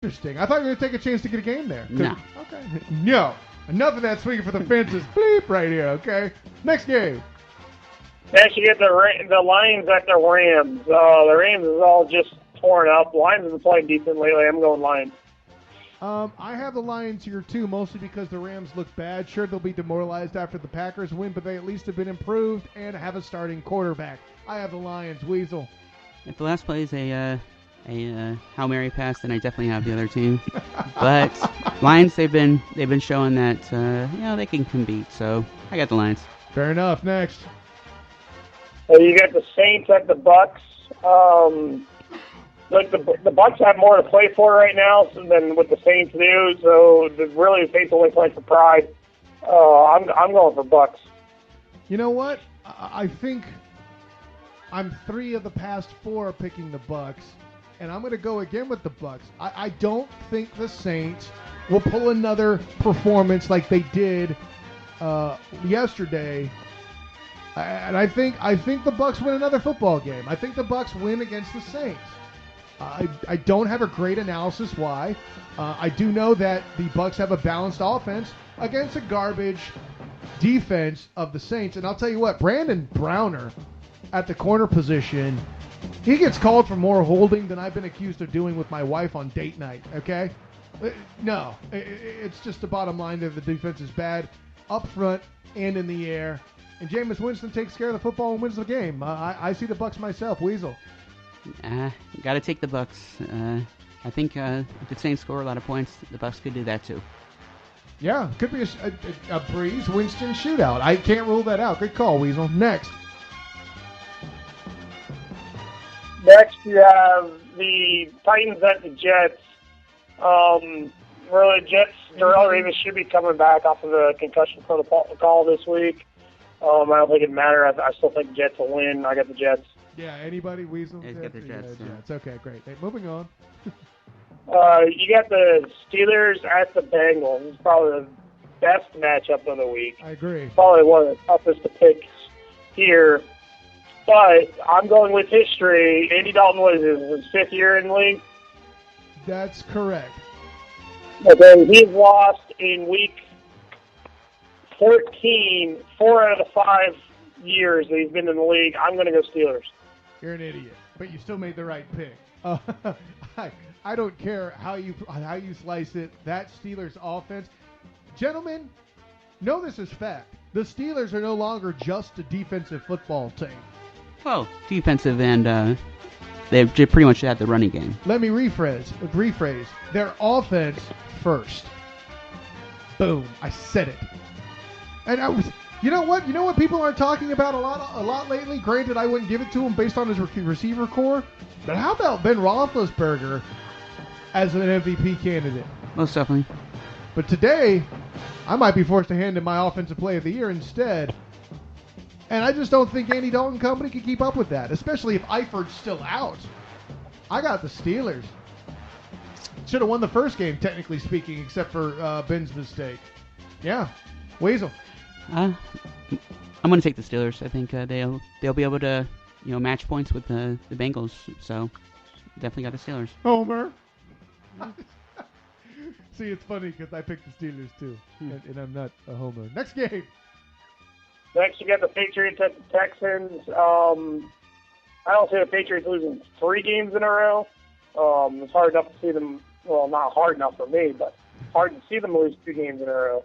Interesting. I thought you were going to take a chance to get a game there. No. Okay. No. Enough of that swinging for the fences. Bleep right here, okay? Next game. Next, you get the Lions at the Rams. The Rams is all just torn up. Lions have been playing decent lately. I'm going Lions. I have the Lions here, too, mostly because the Rams look bad. Sure, they'll be demoralized after the Packers win, but they at least have been improved and have a starting quarterback. I have the Lions. Weasel. If the last play is a Hail Mary pass, then I definitely have the other team. But Lions, they've been showing that they can compete. So I got the Lions. Fair enough. Next. You got the Saints at the Bucks. The Bucks have more to play for right now than what the Saints do. So really, the Saints only play for pride. I'm going for Bucks. You know what? I think I'm 3 of the past 4 picking the Bucks, and I'm going to go again with the Bucks. I don't think the Saints will pull another performance like they did yesterday. And I think the Bucks win another football game. I think the Bucks win against the Saints. I don't have a great analysis why. I do know that the Bucks have a balanced offense against a garbage defense of the Saints. And I'll tell you what, Brandon Browner at the corner position, he gets called for more holding than I've been accused of doing with my wife on date night, okay? No, it's just the bottom line that the defense is bad up front and in the air. And Jameis Winston takes care of the football and wins the game. I see the Bucks myself. Weasel. Got to take the Bucks. I think if the Saints score a lot of points, the Bucks could do that too. Yeah, could be a Breeze Winston shootout. I can't rule that out. Good call, Weasel. Next. Next, you have the Titans at the Jets. Really, Jets, Darrell Revis should be coming back off of the concussion protocol this week. I don't think it matters. I still think the Jets will win. I got the Jets. Yeah, anybody? Weasel? Yeah, got the Jets. Jets. Okay, great. Hey, moving on. You got the Steelers at the Bengals. It's probably the best matchup of the week. I agree. Probably one of the toughest to pick here. But I'm going with history. Andy Dalton was his 5th year in the league. That's correct. But then he's lost in week 14, 4 out of the 5 years that he's been in the league. I'm going to go Steelers. You're an idiot, but you still made the right pick. I don't care how you slice it. That Steelers offense, gentlemen, know this is fact. The Steelers are no longer just a defensive football team. Well, defensive and they've pretty much had the running game. Let me rephrase. Their offense first. Boom! I said it. And you know what people aren't talking about a lot lately? Granted, I wouldn't give it to him based on his receiver core. But how about Ben Roethlisberger as an MVP candidate? Most definitely. But today, I might be forced to hand him my Offensive Player of the Year instead. And I just don't think Andy Dalton Company can keep up with that, especially if Eifert's still out. I got the Steelers. Should have won the first game, technically speaking, except for Ben's mistake. Yeah, Weasel. I'm going to take the Steelers. I think they'll be able to match points with the Bengals. So definitely got the Steelers. Homer. See, it's funny because I picked the Steelers too, and I'm not a homer. Next game. Next, you got the Patriots at the Texans. I don't see the Patriots losing 3 games in a row. It's hard enough to see them. Well, not hard enough for me, but hard to see them lose 2 games in a row.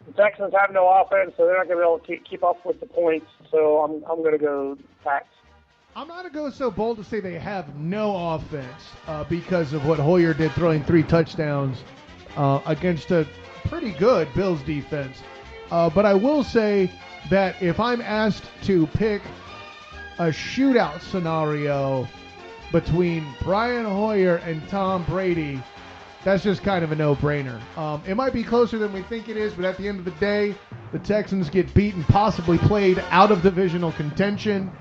The Texans have no offense, so they're not going to be able to keep up with the points. So I'm going to go Pats. I'm not going to go so bold to say they have no offense because of what Hoyer did, throwing 3 touchdowns against a pretty good Bills defense. But I will say that if I'm asked to pick a shootout scenario between Brian Hoyer and Tom Brady, that's just kind of a no-brainer. It might be closer than we think it is, but at the end of the day, the Texans get beaten, possibly played out of divisional contention.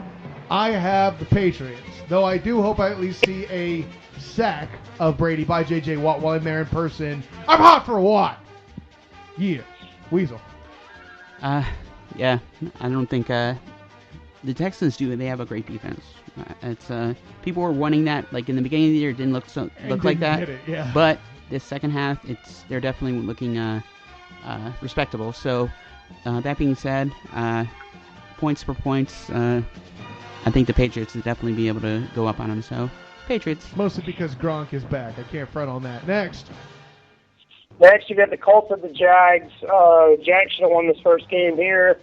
I have the Patriots, though I do hope I at least see a sack of Brady by J.J. Watt while I'm there in person. I'm hot for Watt. Yeah, Weasel. Yeah, I don't think the Texans they have a great defense. It's people were wanting that, like in the beginning of the year, it didn't look like that. Yeah. But this second half, they're definitely looking respectable. So that being said, points per points, I think the Patriots will definitely be able to go up on them. So Patriots. Mostly because Gronk is back. I can't front on that. Next, you got the Colts at the Jags. Jags should have won this first game here.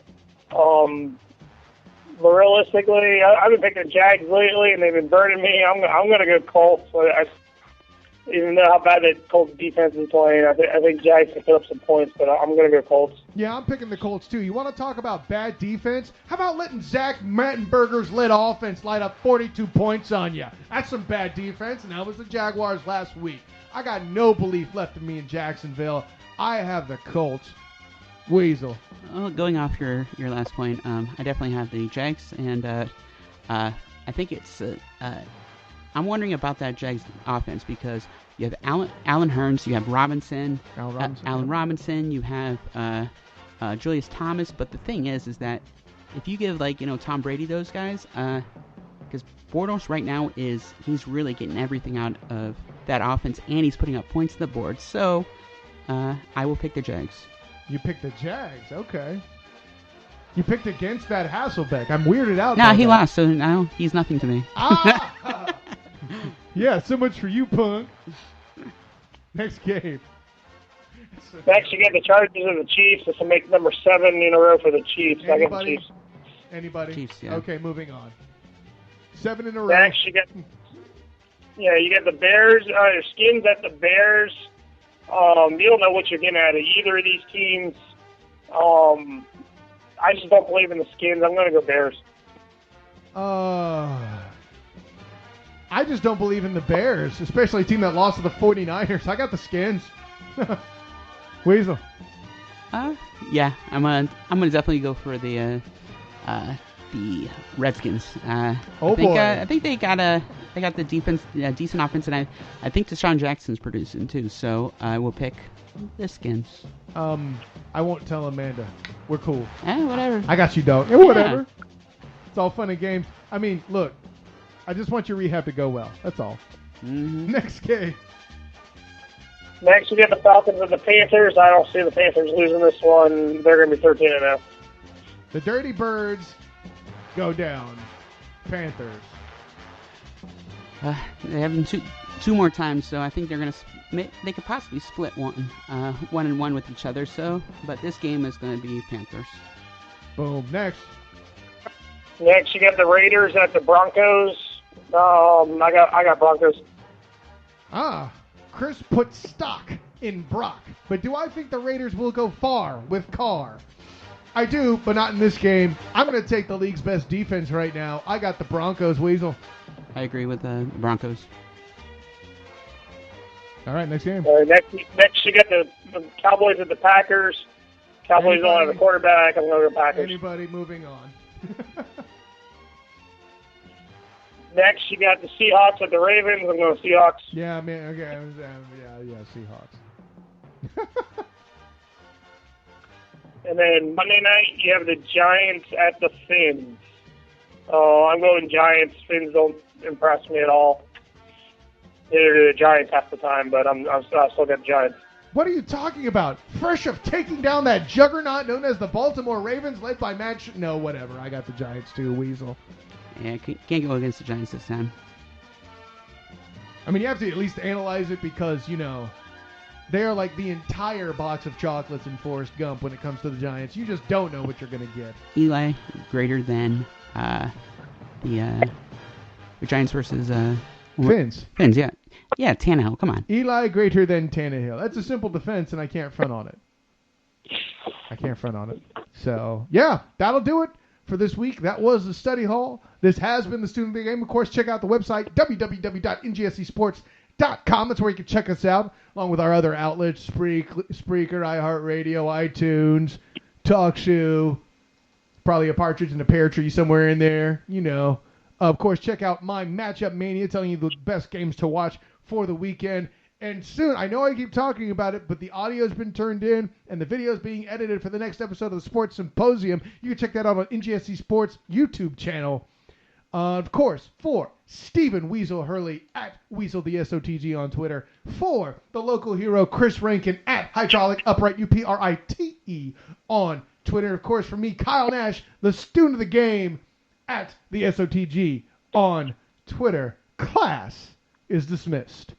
But realistically, I've been picking the Jags lately, and they've been burning me. I'm going to go Colts. Even though how bad the Colts defense is playing, I think Jags can put up some points, but I'm going to go Colts. Yeah, I'm picking the Colts too. You want to talk about bad defense? How about letting Zach Mettenberger's led offense light up 42 points on you? That's some bad defense, and that was the Jaguars last week. I got no belief left in me in Jacksonville. I have the Colts. Weasel. Well, going off your last point, I definitely have the Jags, and I think it's I'm wondering about that Jags offense because you have Allen Hurns, you have Allen Robinson, you have Julius Thomas. But the thing is that if you give Tom Brady those guys, because Bortles right now he's really getting everything out of that offense and he's putting up points on the board. So I will pick the Jags. You picked the Jags, okay. You picked against that Hasselbeck. I'm weirded out. No, he lost, so now he's nothing to me. Yeah, so much for you, punk. Next game. Next, you get the Chargers and the Chiefs. This will make number 7 in a row for the Chiefs. I got the Chiefs. Anybody? Chiefs, yeah. Okay, moving on. 7 in a row. Next, you get the Bears. Skins at the Bears. You don't know what you're getting out of either of these teams. I just don't believe in the Skins. I'm going to go Bears. I just don't believe in the Bears, especially a team that lost to the 49ers. I got the Skins. Weasel. Yeah, I'm gonna definitely go for the Redskins. Boy. I think they got the defense, decent offense, and I think Deshaun Jackson's producing too. So I will pick the Skins. I won't tell Amanda. We're cool. Whatever. I got you, dog. Yeah, whatever. It's all fun and games. I mean, look, I just want your rehab to go well. That's all. Mm-hmm. Next game. Next, you get the Falcons and the Panthers. I don't see the Panthers losing this one. They're going to be 13-0. The Dirty Birds go down. Panthers. They have them two more times, so I think they're going to. They could possibly split 1-1 with each other. So, but this game is going to be Panthers. Boom. Next, you got the Raiders at the Broncos. I got Broncos. Chris put stock in Brock. But do I think the Raiders will go far with Carr? I do, but not in this game. I'm going to take the league's best defense right now. I got the Broncos, Weasel. I agree with the Broncos. All right, next game. Next you got the Cowboys at the Packers. Cowboys don't have a quarterback. I'm going to go Packers. Anybody moving on? Next, you got the Seahawks at the Ravens. I'm going Seahawks. Yeah, man. Okay. Yeah, Seahawks. And then Monday night, you have the Giants at the Fins. I'm going Giants. Fins don't impress me at all. Neither do the Giants half the time, but I still got the Giants. What are you talking about? Fresh of taking down that juggernaut known as the Baltimore Ravens, led by Matt. No, whatever. I got the Giants too, Weasel. Yeah, can't go against the Giants this time. I mean, you have to at least analyze it because, they are like the entire box of chocolates in Forrest Gump when it comes to the Giants. You just don't know what you're going to get. Eli greater than the Giants versus Fins. Fins, yeah. Yeah, Tannehill, come on. Eli greater than Tannehill. That's a simple defense, and I can't front on it. So, yeah, that'll do it for this week. That was the study hall. This has been the Student of the Game. Of course, check out the website, www.ngscsports.com. That's where you can check us out, along with our other outlets, Spreaker, iHeartRadio, iTunes, TalkShoe, probably a partridge in a pear tree somewhere in there, Of course, check out my Matchup Mania, telling you the best games to watch for the weekend. And soon, I know I keep talking about it, but the audio's been turned in and the video's being edited for the next episode of the Sports Symposium. You can check that out on NGSC Sports YouTube channel. Of course, for Stephen Weasel Hurley at Weasel the SoTG on Twitter. For the local hero Chris Rankin at Hydraulic Upright UPRITE on Twitter. Of course, for me, Kyle Nash, the student of the game at the SoTG on Twitter. Class is dismissed.